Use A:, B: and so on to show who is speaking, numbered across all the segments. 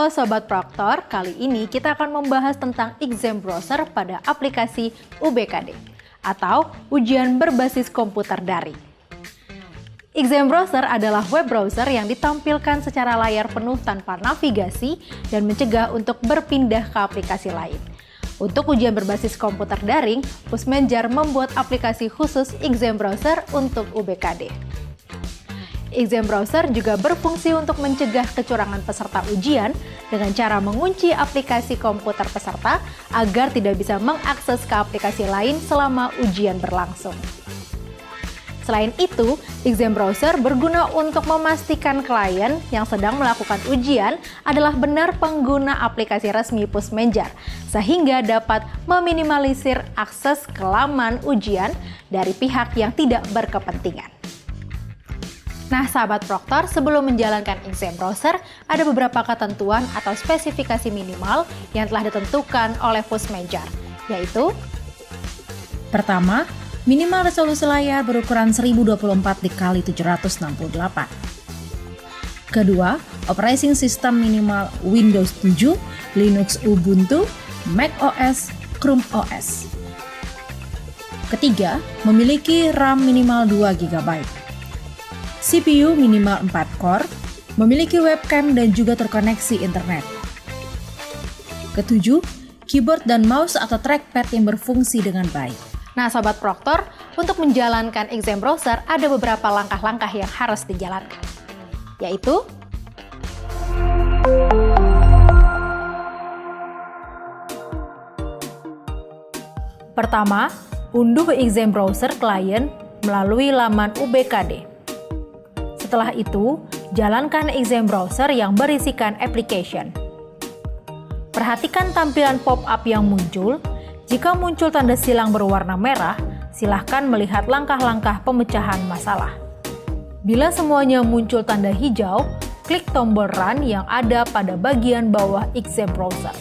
A: Halo Sobat Proktor, kali ini kita akan membahas tentang exam browser pada aplikasi UBKD atau ujian berbasis komputer daring. Exam browser adalah web browser yang ditampilkan secara layar penuh tanpa navigasi dan mencegah untuk berpindah ke aplikasi lain. Untuk ujian berbasis komputer daring, Pusmenjar membuat aplikasi khusus exam browser untuk UBKD. Exam browser juga berfungsi untuk mencegah kecurangan peserta ujian dengan cara mengunci aplikasi komputer peserta agar tidak bisa mengakses ke aplikasi lain selama ujian berlangsung. Selain itu, exam browser berguna untuk memastikan klien yang sedang melakukan ujian adalah benar pengguna aplikasi resmi Pusmenjar, sehingga dapat meminimalisir akses ke laman ujian dari pihak yang tidak berkepentingan. Nah, sahabat Proktor, sebelum menjalankan exam browser, ada beberapa ketentuan atau spesifikasi minimal yang telah ditentukan oleh Pusmenjar, yaitu:
B: pertama, minimal resolusi layar berukuran 1024 x 768. Kedua, operating system minimal Windows 7, Linux Ubuntu, Mac OS, Chrome OS. Ketiga, memiliki RAM minimal 2 GB. CPU minimal 4 core, memiliki webcam dan juga terkoneksi internet. Ketujuh, keyboard dan mouse atau trackpad yang berfungsi dengan baik.
A: Nah, Sobat Proktor, untuk menjalankan exam browser ada beberapa langkah-langkah yang harus dijalankan, yaitu: pertama, unduh exam browser klien melalui laman UBKD. Setelah itu, jalankan exam browser yang berisikan application. Perhatikan tampilan pop-up yang muncul. Jika muncul tanda silang berwarna merah, silahkan melihat langkah-langkah pemecahan masalah. Bila semuanya muncul tanda hijau, klik tombol Run yang ada pada bagian bawah exam browser.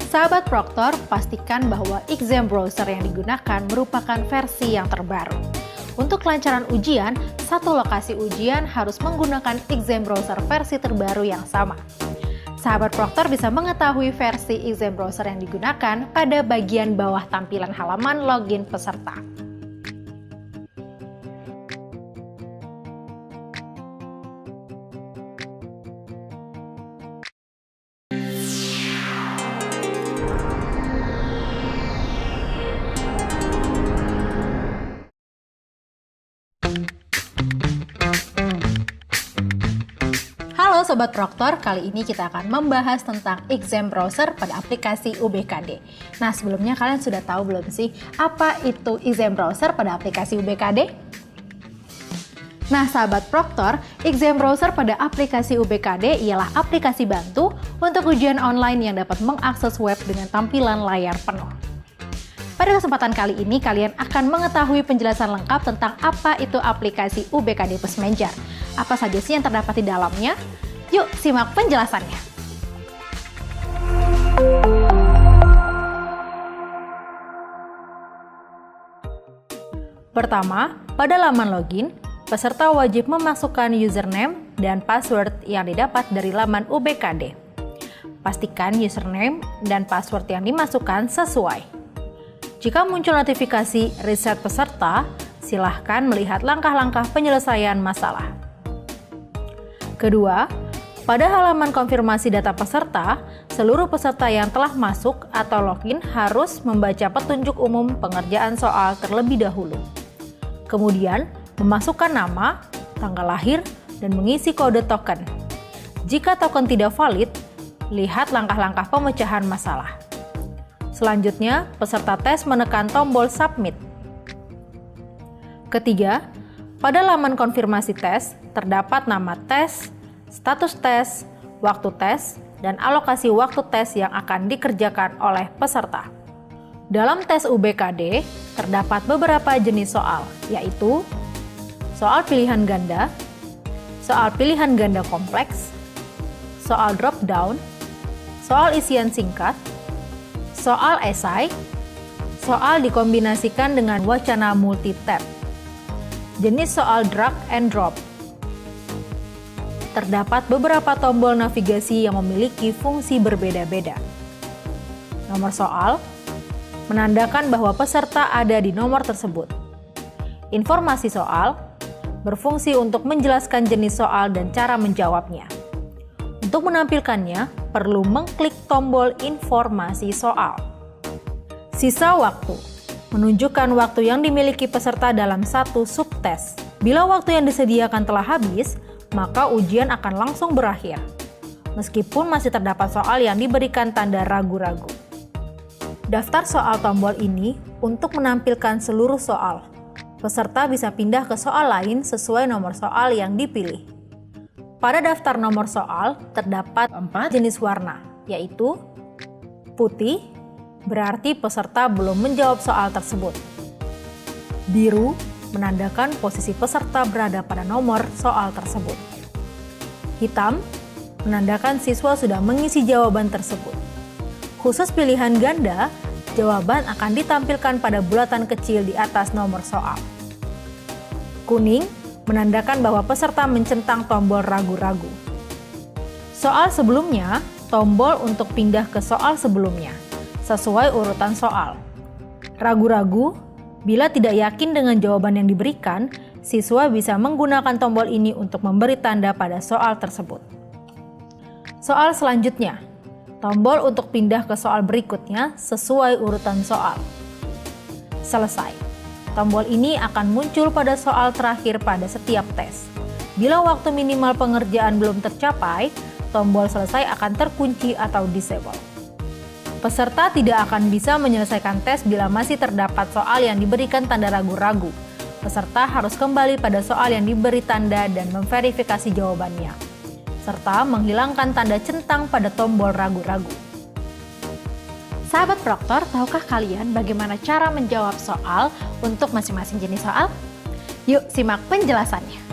A: Sahabat Proktor, pastikan bahwa exam browser yang digunakan merupakan versi yang terbaru. Untuk kelancaran ujian, satu lokasi ujian harus menggunakan exam browser versi terbaru yang sama. Sahabat Proktor bisa mengetahui versi exam browser yang digunakan pada bagian bawah tampilan halaman login peserta. Halo Sobat Proktor, kali ini kita akan membahas tentang exam browser pada aplikasi UBKD. Nah, sebelumnya kalian sudah tahu belum sih apa itu exam browser pada aplikasi UBKD? Nah, sahabat Proktor, exam browser pada aplikasi UBKD ialah aplikasi bantu untuk ujian online yang dapat mengakses web dengan tampilan layar penuh. Pada kesempatan kali ini, kalian akan mengetahui penjelasan lengkap tentang apa itu aplikasi UBKD Pusmenjar. Apa saja sih yang terdapat di dalamnya? Yuk, simak penjelasannya. Pertama, pada laman login, peserta wajib memasukkan username dan password yang didapat dari laman UBKD. Pastikan username dan password yang dimasukkan sesuai. Jika muncul notifikasi reset peserta, silahkan melihat langkah-langkah penyelesaian masalah. Kedua, pada halaman konfirmasi data peserta, seluruh peserta yang telah masuk atau login harus membaca petunjuk umum pengerjaan soal terlebih dahulu. Kemudian, memasukkan nama, tanggal lahir, dan mengisi kode token. Jika token tidak valid, lihat langkah-langkah pemecahan masalah. Selanjutnya, peserta tes menekan tombol submit. Ketiga, pada laman konfirmasi tes, terdapat nama tes, status tes, waktu tes, dan alokasi waktu tes yang akan dikerjakan oleh peserta. Dalam tes UBKD, terdapat beberapa jenis soal, yaitu soal pilihan ganda kompleks, soal drop down, soal isian singkat, soal esai, soal dikombinasikan dengan wacana multi-tab, jenis soal drag and drop. terdapat beberapa tombol navigasi yang memiliki fungsi berbeda-beda. Nomor soal menandakan bahwa peserta ada di nomor tersebut. Informasi soal berfungsi untuk menjelaskan jenis soal dan cara menjawabnya. Untuk menampilkannya, perlu mengklik tombol informasi soal. Sisa waktu menunjukkan waktu yang dimiliki peserta dalam satu subtes. Bila waktu yang disediakan telah habis, maka ujian akan langsung berakhir, meskipun masih terdapat soal yang diberikan tanda ragu-ragu. Daftar soal tombol ini untuk menampilkan seluruh soal. Peserta bisa pindah ke soal lain sesuai nomor soal yang dipilih. Pada daftar nomor soal terdapat 4 jenis warna, yaitu putih, berarti peserta belum menjawab soal tersebut. Biru, menandakan posisi peserta berada pada nomor soal tersebut. Hitam, menandakan siswa sudah mengisi jawaban tersebut. Khusus pilihan ganda, jawaban akan ditampilkan pada bulatan kecil di atas nomor soal. Kuning, menandakan bahwa peserta mencentang tombol ragu-ragu. Soal sebelumnya, tombol untuk pindah ke soal sebelumnya, sesuai urutan soal. Ragu-ragu, bila tidak yakin dengan jawaban yang diberikan, siswa bisa menggunakan tombol ini untuk memberi tanda pada soal tersebut. Soal selanjutnya, tombol untuk pindah ke soal berikutnya sesuai urutan soal. Selesai. Tombol ini akan muncul pada soal terakhir pada setiap tes. Bila waktu minimal pengerjaan belum tercapai, tombol selesai akan terkunci atau disable. Peserta tidak akan bisa menyelesaikan tes bila masih terdapat soal yang diberikan tanda ragu-ragu. Peserta harus kembali pada soal yang diberi tanda dan memverifikasi jawabannya, serta menghilangkan tanda centang pada tombol ragu-ragu. Sahabat Proktor, tahukah kalian bagaimana cara menjawab soal untuk masing-masing jenis soal? Yuk simak penjelasannya.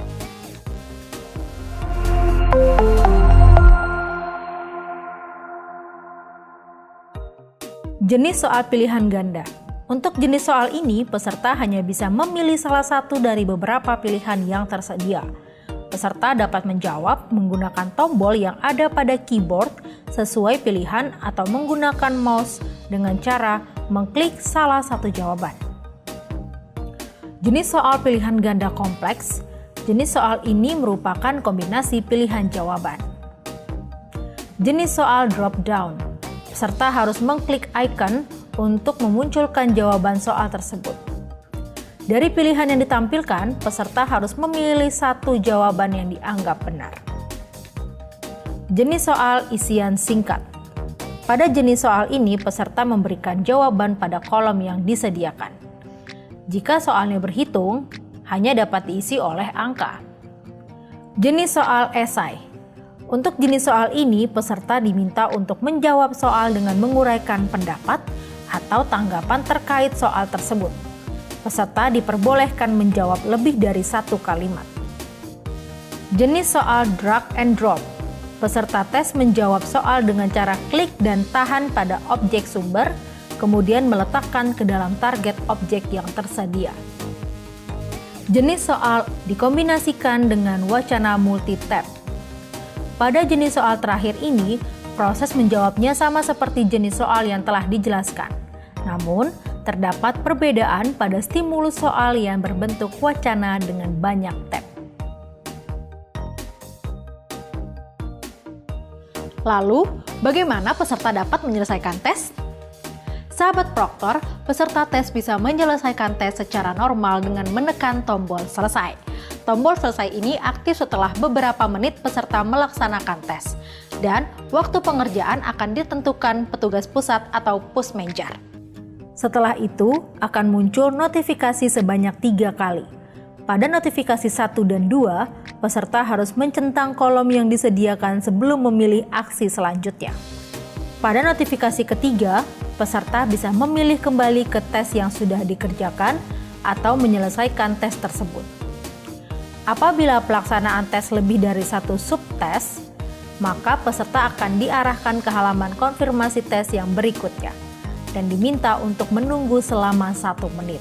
A: Jenis soal pilihan ganda. Untuk jenis soal ini, peserta hanya bisa memilih salah satu dari beberapa pilihan yang tersedia. Peserta dapat menjawab menggunakan tombol yang ada pada keyboard sesuai pilihan atau menggunakan mouse dengan cara mengklik salah satu jawaban. Jenis soal pilihan ganda kompleks. Jenis soal ini merupakan kombinasi pilihan jawaban. Jenis soal drop down. Peserta harus mengklik icon untuk memunculkan jawaban soal tersebut. Dari pilihan yang ditampilkan, peserta harus memilih satu jawaban yang dianggap benar. Jenis soal isian singkat. Pada jenis soal ini, peserta memberikan jawaban pada kolom yang disediakan. Jika soalnya berhitung, hanya dapat diisi oleh angka. Jenis soal esai. Untuk jenis soal ini, peserta diminta untuk menjawab soal dengan menguraikan pendapat atau tanggapan terkait soal tersebut. Peserta diperbolehkan menjawab lebih dari satu kalimat. Jenis soal drag and drop. Peserta tes menjawab soal dengan cara klik dan tahan pada objek sumber, kemudian meletakkan ke dalam target objek yang tersedia. Jenis soal dikombinasikan dengan wacana multi-tab. Pada jenis soal terakhir ini, proses menjawabnya sama seperti jenis soal yang telah dijelaskan. Namun, terdapat perbedaan pada stimulus soal yang berbentuk wacana dengan banyak tab. Lalu, bagaimana peserta dapat menyelesaikan tes? Sahabat Proktor, peserta tes bisa menyelesaikan tes secara normal dengan menekan tombol selesai. Tombol selesai ini aktif setelah beberapa menit peserta melaksanakan tes, dan waktu pengerjaan akan ditentukan petugas pusat atau pusmenjar. Setelah itu, akan muncul notifikasi sebanyak 3 kali. Pada notifikasi 1 dan 2, peserta harus mencentang kolom yang disediakan sebelum memilih aksi selanjutnya. Pada notifikasi ketiga, peserta bisa memilih kembali ke tes yang sudah dikerjakan atau menyelesaikan tes tersebut. Apabila pelaksanaan tes lebih dari satu subtes, maka peserta akan diarahkan ke halaman konfirmasi tes yang berikutnya dan diminta untuk menunggu selama 1 menit.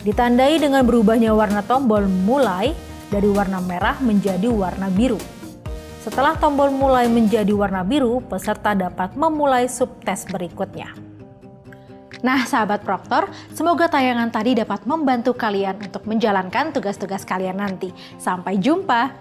A: Ditandai dengan berubahnya warna tombol mulai dari warna merah menjadi warna biru. Setelah tombol mulai menjadi warna biru, peserta dapat memulai subtes berikutnya. Nah, sahabat Proktor, semoga tayangan tadi dapat membantu kalian untuk menjalankan tugas-tugas kalian nanti. Sampai jumpa!